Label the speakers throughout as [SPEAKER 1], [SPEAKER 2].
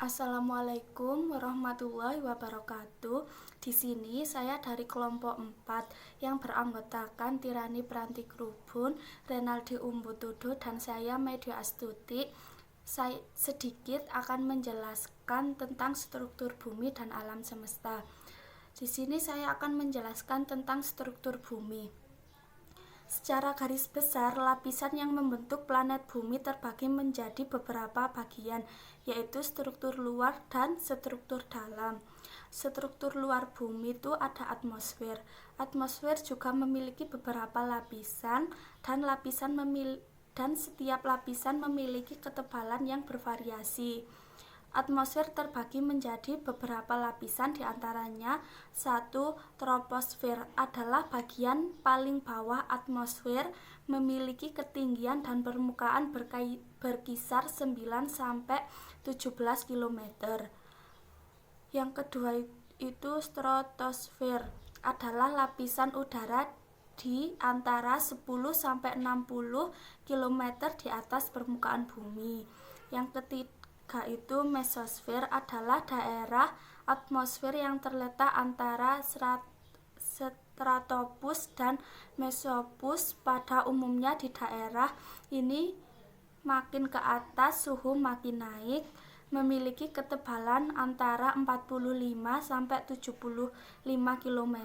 [SPEAKER 1] Assalamualaikum warahmatullahi wabarakatuh. Di sini saya dari kelompok 4 yang beranggotakan Tirani Pranti Krubun, Renaldi Umbutudo, dan saya Media Astuti. Saya sedikit akan menjelaskan tentang struktur bumi dan alam semesta. Di sini saya akan menjelaskan tentang struktur bumi. Secara garis besar, lapisan yang membentuk planet bumi terbagi menjadi beberapa bagian, yaitu struktur luar dan struktur dalam. Struktur luar bumi itu ada atmosfer. Atmosfer juga memiliki beberapa lapisan dan setiap lapisan memiliki ketebalan yang bervariasi. Atmosfer terbagi menjadi beberapa lapisan, diantaranya 1. Troposfer adalah bagian paling bawah atmosfer, memiliki ketinggian dan permukaan berkisar 9-17 km. Yang kedua itu stratosfer, adalah lapisan udara di antara 10-60 km di atas permukaan bumi. Yang ketiga itu mesosfer, adalah daerah atmosfer yang terletak antara stratopus dan mesopus. Pada umumnya di daerah ini makin ke atas suhu makin naik, memiliki ketebalan antara 45-75 km.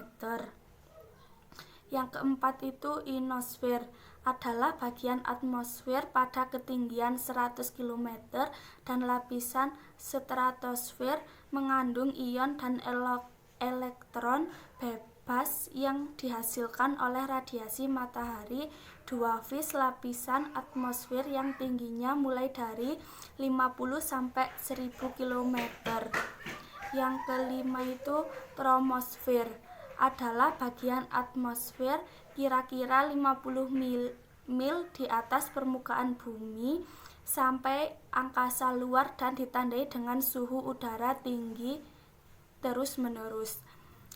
[SPEAKER 1] Yang keempat itu ionosfer, adalah bagian atmosfer pada ketinggian 100 km dan lapisan stratosfer mengandung ion dan elektron bebas yang dihasilkan oleh radiasi matahari. 2 fase lapisan atmosfer yang tingginya mulai dari 50-1000 km. Yang kelima itu troposfer, adalah bagian atmosfer kira-kira 50 mil di atas permukaan bumi sampai angkasa luar dan ditandai dengan suhu udara tinggi terus-menerus.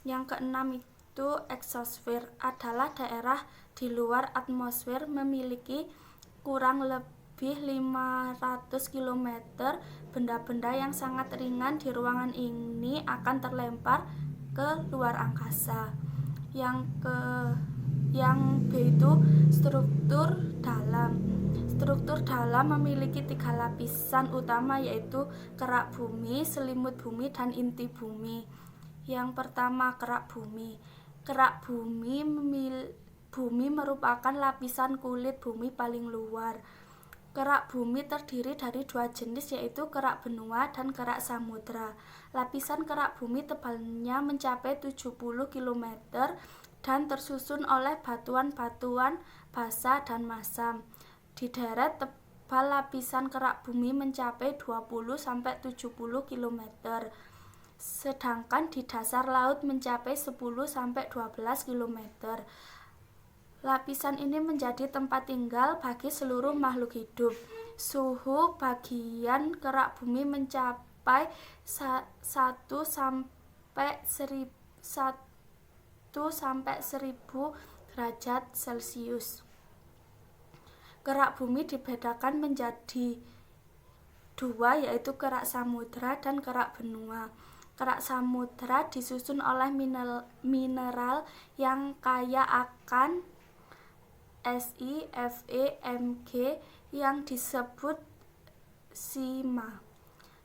[SPEAKER 1] Yang keenam itu eksosfer, adalah daerah di luar atmosfer, memiliki kurang lebih 500 km. Benda-benda yang sangat ringan di ruangan ini akan terlempar ke luar angkasa. Yang B itu struktur dalam. Struktur dalam memiliki 3 lapisan utama, yaitu kerak bumi, selimut bumi, dan inti bumi. Yang pertama, kerak bumi. Kerak bumi merupakan lapisan kulit bumi paling luar. Kerak bumi terdiri dari 2 jenis, yaitu kerak benua dan kerak samudra. Lapisan kerak bumi tebalnya mencapai 70 km dan tersusun oleh batuan-batuan basah dan masam. Di darat tebal lapisan kerak bumi mencapai 20-70 km. Sedangkan di dasar laut mencapai 10-12 km. Lapisan ini menjadi tempat tinggal bagi seluruh makhluk hidup. Suhu bagian kerak bumi mencapai 1-1000 derajat Celcius. Kerak bumi dibedakan menjadi 2, yaitu kerak samudra dan kerak benua. Kerak samudra disusun oleh mineral yang kaya akan Si, Fe, Mg yang disebut sima.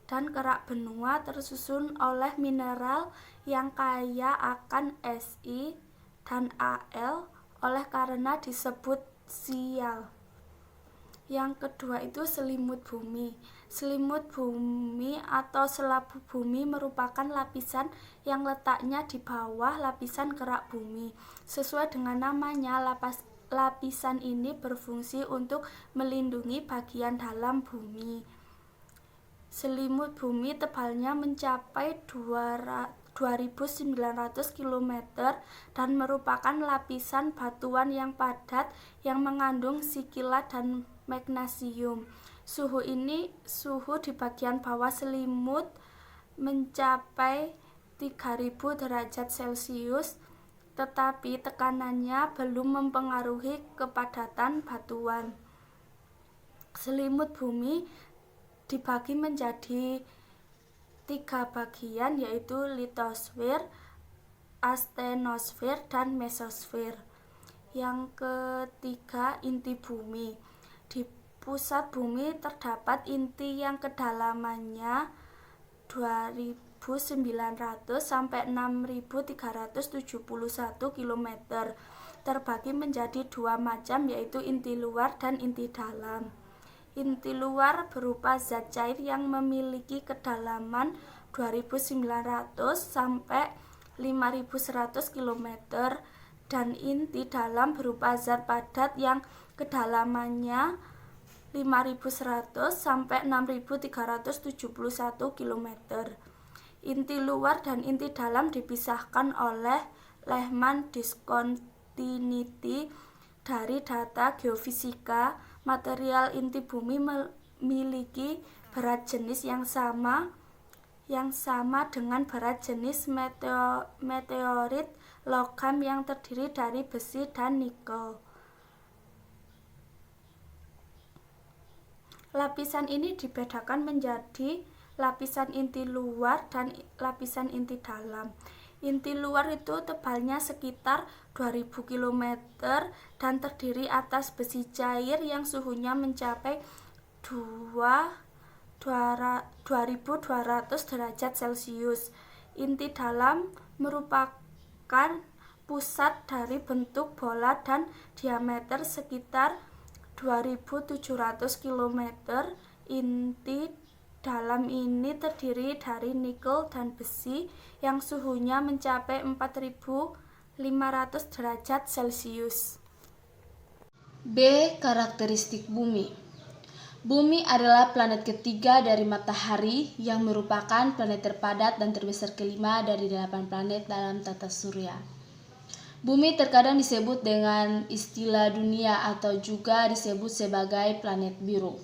[SPEAKER 1] Dan kerak benua tersusun oleh mineral yang kaya akan Si dan Al, oleh karena disebut sial. Yang kedua itu selimut bumi. Selimut bumi atau selabu bumi merupakan lapisan yang letaknya di bawah lapisan kerak bumi. Sesuai dengan namanya, lapisan ini berfungsi untuk melindungi bagian dalam bumi. Selimut bumi tebalnya mencapai 2900 km dan merupakan lapisan batuan yang padat yang mengandung sikila dan magnesium. Suhu di bagian bawah selimut mencapai 3000 derajat Celcius, tetapi tekanannya belum mempengaruhi kepadatan batuan. Selimut bumi dibagi menjadi 3 bagian, yaitu litosfer, astenosfer, dan mesosfer. Yang ketiga, inti bumi. Di pusat bumi terdapat inti yang kedalamannya 2.900 sampai 6.371 km. Terbagi menjadi 2 macam, yaitu inti luar dan inti dalam. Inti luar berupa zat cair yang memiliki kedalaman 2.900 sampai 5.100 km, dan inti dalam berupa zat padat yang kedalamannya 5.100 sampai 6.371 km. Inti luar dan inti dalam dipisahkan oleh Lehman discontinuity dari data geofisika. Material inti bumi memiliki berat jenis yang sama dengan berat jenis meteorit logam yang terdiri dari besi dan nikel. Lapisan ini dibedakan menjadi lapisan inti luar dan lapisan inti dalam. Inti luar itu tebalnya sekitar 2000 km dan terdiri atas besi cair yang suhunya mencapai 2200 derajat Celcius. Inti dalam merupakan pusat dari bentuk bola dan diameter sekitar 2700 km. Inti dalam ini terdiri dari nikel dan besi yang suhunya mencapai 4500 derajat Celcius.
[SPEAKER 2] B. Karakteristik bumi. Bumi adalah planet ketiga dari matahari yang merupakan planet terpadat dan terbesar kelima dari 8 planet dalam tata surya. Bumi terkadang disebut dengan istilah dunia atau juga disebut sebagai planet biru.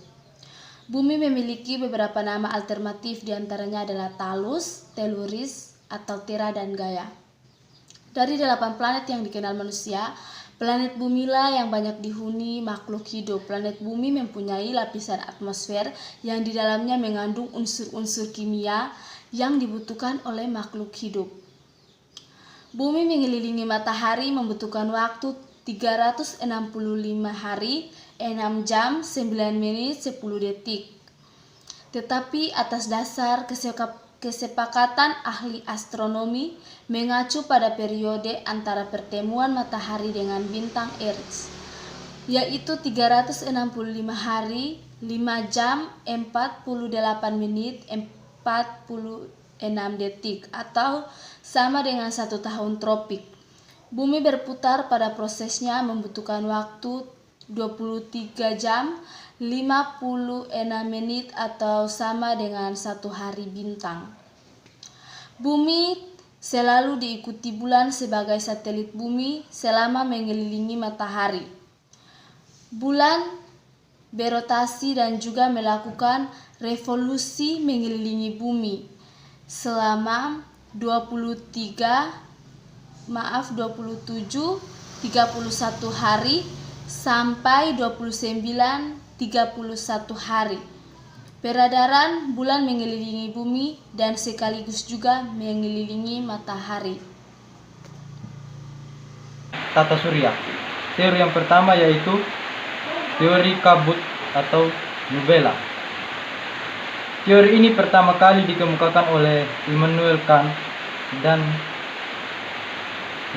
[SPEAKER 2] Bumi memiliki beberapa nama alternatif, diantaranya adalah Talus, Telluris, atau Terra dan Gaia. Dari 8 planet yang dikenal manusia, planet bumilah yang banyak dihuni makhluk hidup. Planet bumi mempunyai lapisan atmosfer yang di dalamnya mengandung unsur-unsur kimia yang dibutuhkan oleh makhluk hidup. Bumi mengelilingi matahari membutuhkan waktu 365 hari, 6 jam, 9 menit, 10 detik. Tetapi atas dasar kesepakatan ahli astronomi mengacu pada periode antara pertemuan matahari dengan bintang Eris, yaitu 365 hari, 5 jam, 48 menit, 46 detik, atau sama dengan 1 tahun tropik. Bumi berputar pada prosesnya membutuhkan waktu 23 jam, 56 menit, atau sama dengan 1 hari bintang. Bumi selalu diikuti bulan sebagai satelit bumi selama mengelilingi matahari. Bulan berotasi dan juga melakukan revolusi mengelilingi bumi selama 31 hari sampai 31 hari. Peredaran bulan mengelilingi bumi dan sekaligus juga mengelilingi matahari.
[SPEAKER 3] Tata surya. Teori yang pertama yaitu teori kabut atau nubula. Teori ini pertama kali dikemukakan oleh Immanuel Kant dan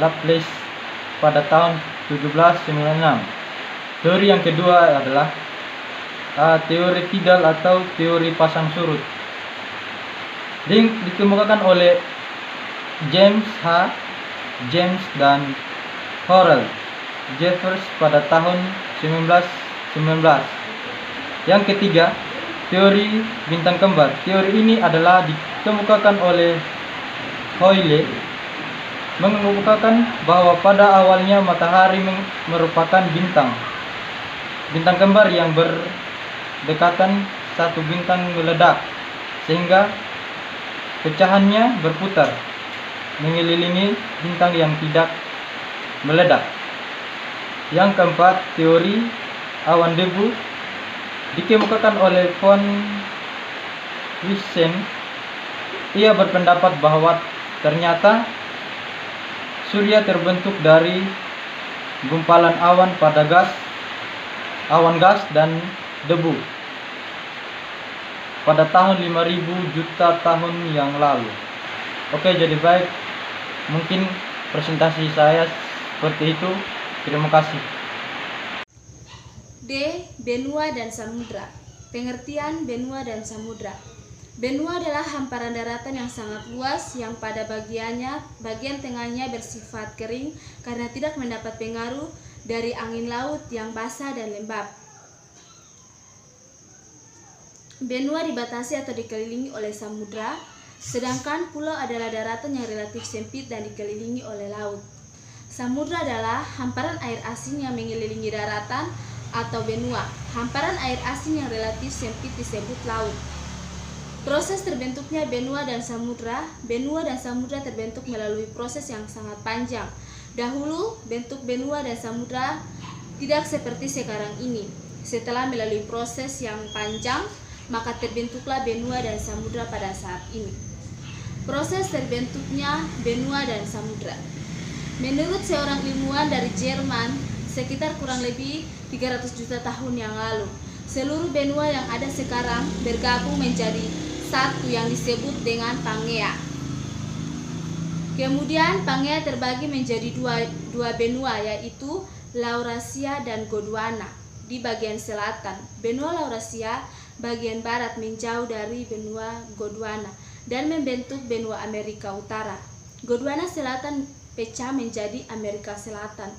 [SPEAKER 3] Laplace pada tahun 1796. Teori yang kedua adalah teori tidal atau teori pasang surut. Dikemukakan oleh James dan Harold Jeffers pada tahun 1919. Yang ketiga, teori bintang kembar. Teori ini adalah dikemukakan oleh Hoyle, mengemukakan bahwa pada awalnya matahari merupakan bintang kembar yang berdekatan satu bintang meledak, sehingga pecahannya berputar mengelilingi bintang yang tidak meledak. Yang keempat, teori awan debu dikemukakan oleh von Wiesen Ia berpendapat bahwa ternyata surya terbentuk dari gumpalan awan gas dan debu pada tahun 5.000 juta tahun yang lalu. Oke, jadi baik, mungkin presentasi saya seperti itu. Terima kasih.
[SPEAKER 2] D. Benua dan samudra. Pengertian benua dan samudra. Benua adalah hamparan daratan yang sangat luas yang pada bagian tengahnya bersifat kering karena tidak mendapat pengaruh dari angin laut yang basah dan lembab. Benua dibatasi atau dikelilingi oleh samudra, sedangkan pulau adalah daratan yang relatif sempit dan dikelilingi oleh laut. Samudra adalah hamparan air asin yang mengelilingi daratan atau benua. Hamparan air asin yang relatif sempit disebut laut. Proses terbentuknya benua dan samudra terbentuk melalui proses yang sangat panjang. Dahulu, bentuk benua dan samudra tidak seperti sekarang ini. Setelah melalui proses yang panjang, maka terbentuklah benua dan samudra pada saat ini. Proses terbentuknya benua dan samudra. Menurut seorang ilmuwan dari Jerman, sekitar kurang lebih 300 juta tahun yang lalu, seluruh benua yang ada sekarang bergabung menjadi satu yang disebut dengan Pangea. Kemudian Pangea terbagi menjadi dua benua, yaitu Laurasia dan Gondwana di bagian selatan. Benua Laurasia bagian barat menjauh dari benua Gondwana dan membentuk benua Amerika Utara. Gondwana Selatan pecah menjadi Amerika Selatan,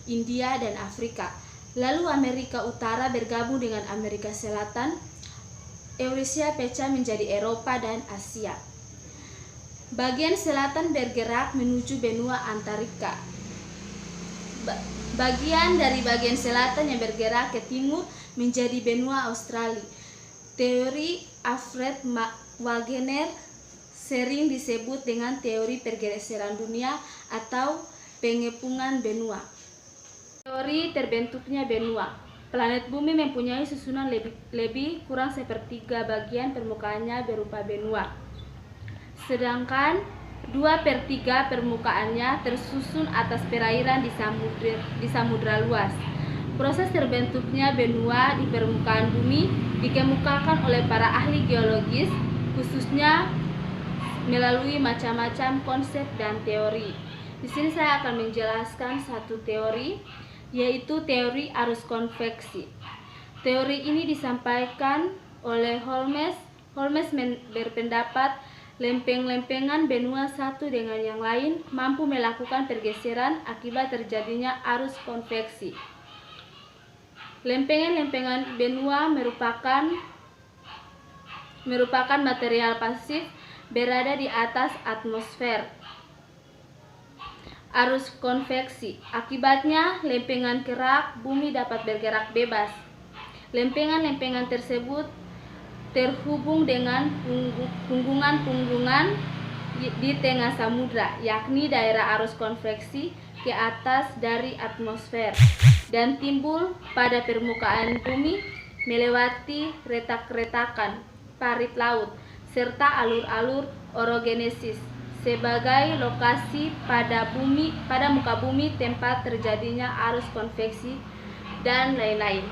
[SPEAKER 2] India dan Afrika. Lalu Amerika Utara bergabung dengan Amerika Selatan. Eurasia pecah menjadi Eropa dan Asia. Bagian selatan bergerak menuju benua Antartika. Bagian dari bagian selatan yang bergerak ke timur menjadi benua Australia. Teori Alfred Wegener sering disebut dengan teori pergeseran dunia atau pengepungan benua. Teori terbentuknya benua. Planet Bumi mempunyai susunan lebih kurang sepertiga bagian permukaannya berupa benua. Sedangkan 2/3 permukaannya tersusun atas perairan di samudra luas. Proses terbentuknya benua di permukaan bumi dikemukakan oleh para ahli geologis, khususnya melalui macam-macam konsep dan teori. Di sini saya akan menjelaskan satu teori, yaitu teori arus konveksi. Teori ini disampaikan oleh Holmes. Holmes berpendapat lempeng-lempengan benua satu dengan yang lain mampu melakukan pergeseran akibat terjadinya arus konveksi. Lempengan-lempengan benua merupakan material pasif berada di atas atmosfer. Arus konveksi, akibatnya lempengan kerak bumi dapat bergerak bebas. Lempengan-lempengan tersebut terhubung dengan punggungan-punggungan di tengah samudra, yakni daerah arus konveksi ke atas dari atmosfer, dan timbul pada permukaan bumi melewati retak-retakan parit laut serta alur-alur orogenesis sebagai lokasi pada muka bumi tempat terjadinya arus konveksi dan lain-lain.